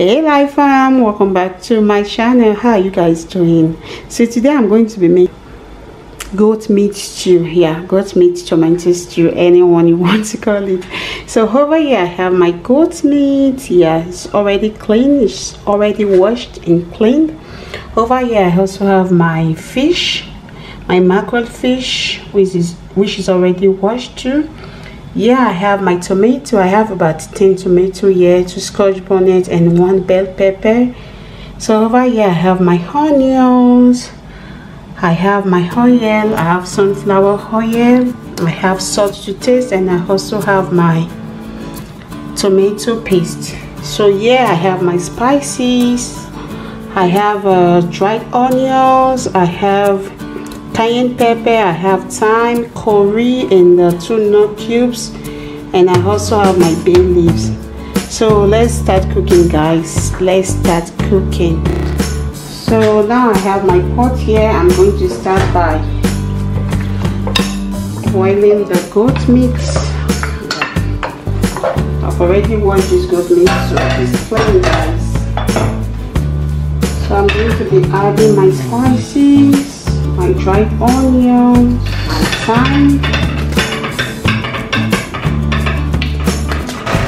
Hey life fam, welcome back to my channel. How are you guys doing? So today I'm going to be making goat meat stew. Yeah, goat meat tomato stew, anyone you want to call it. So over here I have my goat meat. Yeah, it's already clean, it's already washed and cleaned. Over here I also have my fish, my mackerel fish, which is already washed too. Yeah, I have my tomato. I have about 10 tomato here, 2 Scotch bonnet and 1 bell pepper. So over here I have my onions, I have my oil, I have sunflower oil, I have salt to taste, and I also have my tomato paste. So yeah, I have my spices, I have dried onions, I have cayenne pepper, I have thyme, curry, and 2 nut cubes, and I also have my bay leaves. So let's start cooking, guys. Let's start cooking. So now I have my pot here. I'm going to start by boiling the goat meat. I've already washed this goat meat, so it's plain, guys. So I'm going to be adding my spices, my dried onions, my thyme,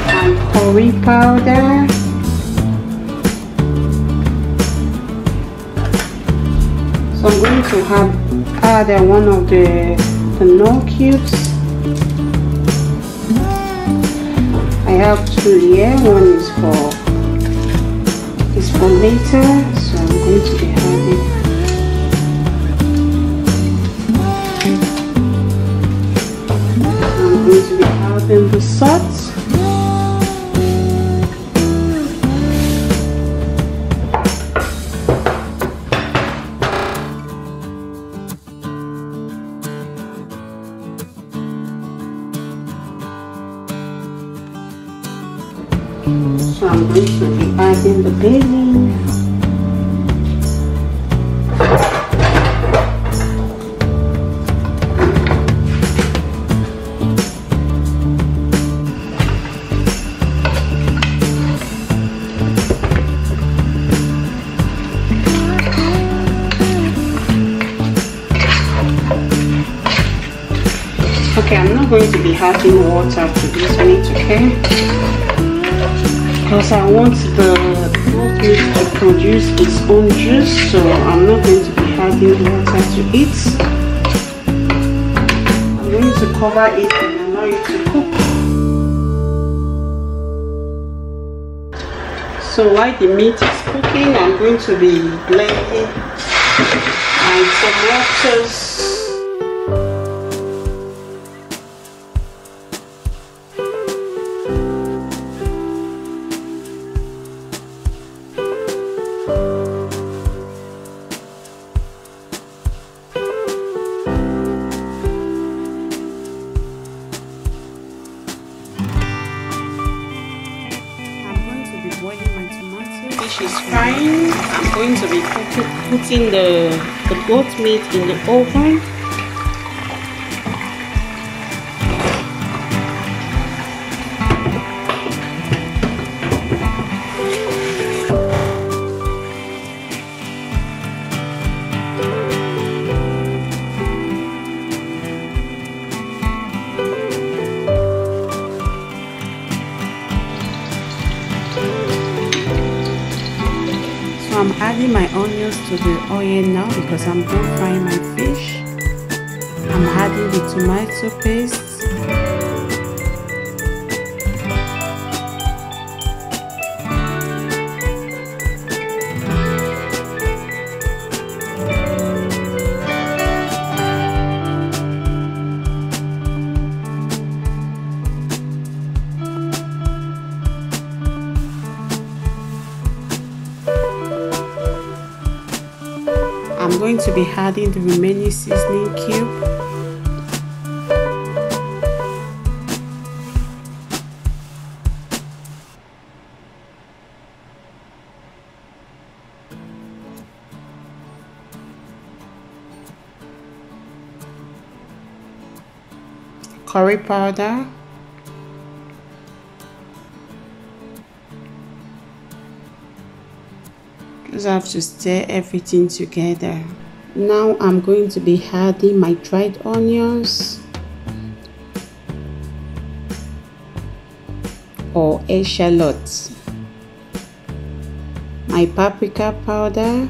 my curry powder, so I'm going to add one of the nut cubes. I have 2 here. One is for later, so I'm going to be adding. I'm going to be adding the salt. So I'm going to be adding the bay leaf. Okay, I'm not going to be adding water to this meat, okay? Because I want the goat meat to produce its own juice, so I'm not going to be adding water to it. I'm going to cover it and allow it to cook. So while the meat is cooking, I'm going to be blending my tomatoes. Fish is frying. I'm going to be putting the goat meat in the oven. I'm adding my onions to the oil now because I'm done frying my fish. I'm adding the tomato paste. I'm going to be adding the remaining seasoning cube. Curry powder. Just have to stir everything together. Now I'm going to be adding my dried onions or eschalots, my paprika powder,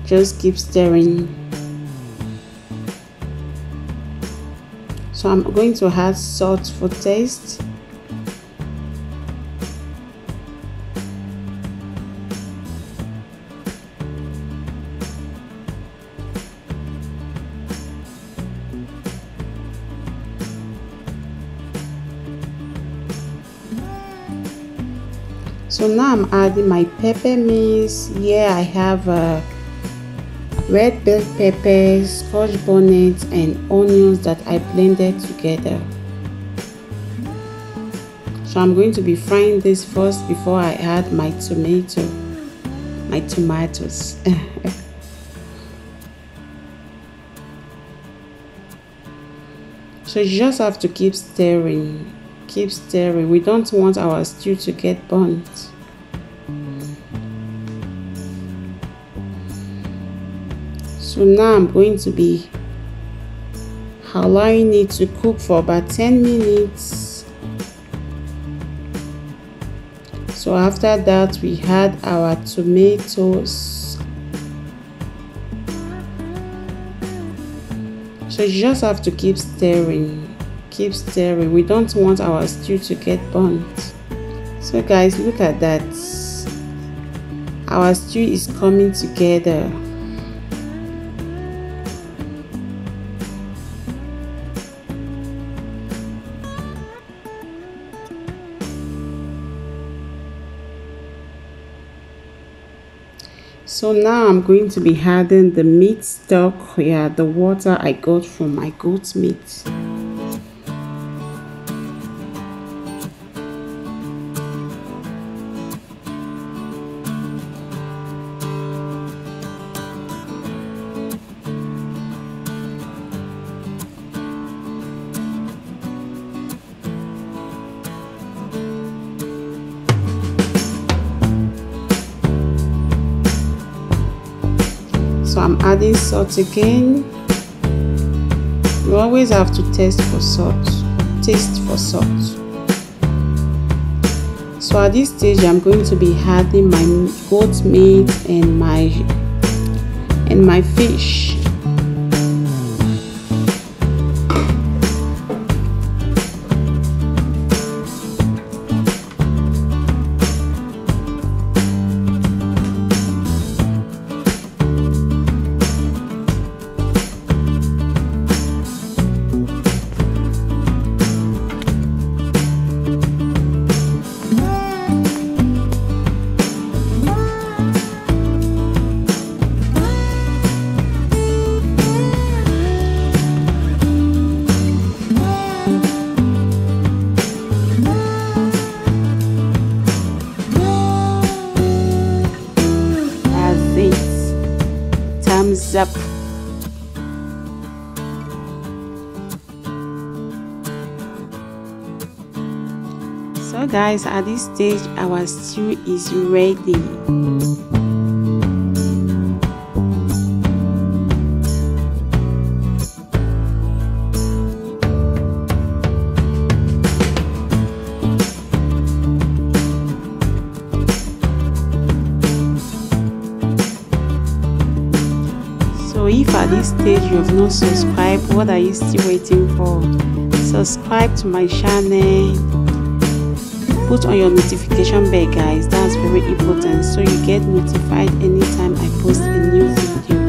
just keep stirring. So I'm going to add salt for taste. So now I'm adding my peppermints. Here I have red bell peppers, Scotch bonnet, and onions that I blended together. So I'm going to be frying this first before I add my tomatoes. So you just have to keep stirring. Keep stirring. We don't want our stew to get burnt. So now I'm going to be allowing it to cook for about 10 minutes. So after that we add our tomatoes. So you just have to keep stirring. Keep stirring. We don't want our stew to get burnt. So guys, look at that. Our stew is coming together. So now I'm going to be adding the meat stock, the water I got from my goat meat. So I'm adding salt again. You always have to taste for salt. So at this stage I'm going to be adding my goat meat and my fish. Thumbs up. So guys, at this stage our stew is ready. So if at this stage you have not subscribed, what are you still waiting for? Subscribe to my channel. Put on your notification bell guys, that's very important, so you get notified anytime I post a new video.